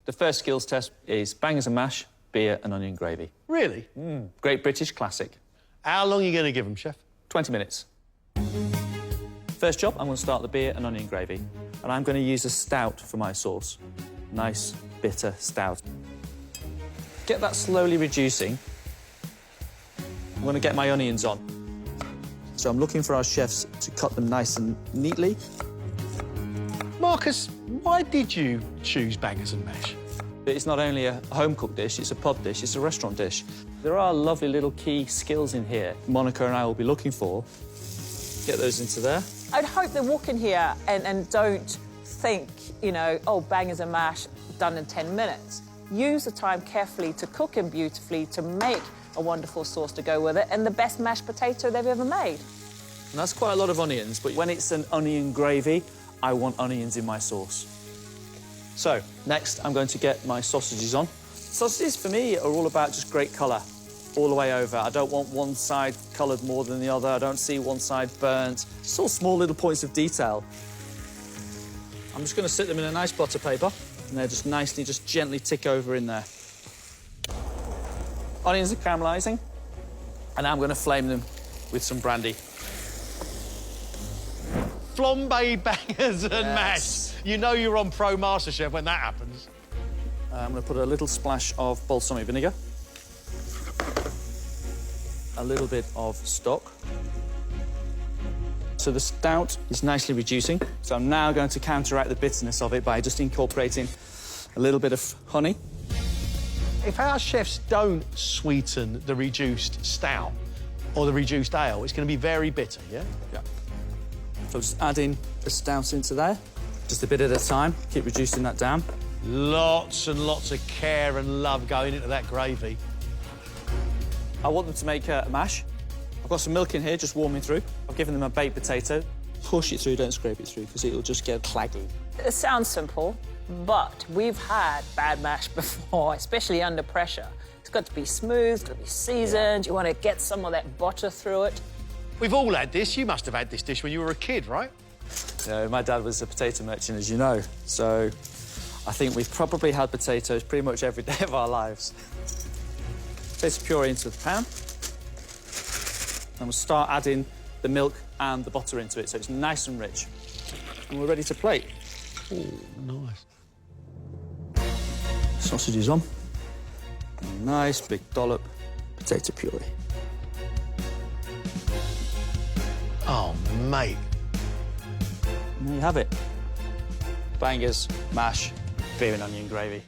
The first skills test is bangers and mash, beer and onion gravy. Really? Great British classic. How long are you going to give them, Chef? 20 minutes. First job, I'm going to start the beer and onion gravy. And I'm going to use a stout for my sauce. Nice, bitter stout. Get that slowly reducing. I'm going to get my onions on. So I'm looking for our chefs to cut them nice and neatly. Marcus, why did you choose bangers and mash? It's not only a home-cooked dish, it's a pub dish, it's a restaurant dish. There are lovely little key skills in here Monica and I will be looking for. Get those into there. I'd hope they walk in here and don't think, you know, oh, bangers and mash, done in 10 minutes. Use the time carefully to cook them beautifully, to make a wonderful sauce to go with it, and the best mashed potato they've ever made. And that's quite a lot of onions, but when it's an onion gravy, I want onions in my sauce. So, next, I'm going to get my sausages on. Sausages, for me, are all about just great colour all the way over. I don't want one side coloured more than the other. I don't see one side burnt. It's all small little points of detail. I'm just going to sit them in a nice butter paper, and they're just nicely, just gently tick over in there. Onions are caramelising, and I'm going to flame them with some brandy. Flambe bangers and mash. You know you're on Pro Masterchef when that happens. I'm going to put a little splash of balsamic vinegar, a little bit of stock. So the stout is nicely reducing, so I'm now going to counteract the bitterness of it by just incorporating a little bit of honey. If our chefs don't sweeten the reduced stout or the reduced ale, it's going to be very bitter, yeah? Yeah. So just adding the stout into there, just a bit at a time, keep reducing that down. Lots and lots of care and love going into that gravy. I want them to make a mash. I've got some milk in here just warming through. I've given them a baked potato. Push it through, don't scrape it through, because it'll just get claggy. It sounds simple, but we've had bad mash before, especially under pressure. It's got to be smooth, it's got to be seasoned. You want to get some of that butter through it. We've all had this. You must have had this dish when you were a kid, right? My dad was a potato merchant, as you know, so I think we've probably had potatoes pretty much every day of our lives. Potato puree into the pan. And we'll start adding the milk and the butter into it, so it's nice and rich. And we're ready to plate. Oh, nice. Sausages on. A nice big dollop potato puree. Oh, mate. And there you have it. Bangers, mash, beer and onion gravy.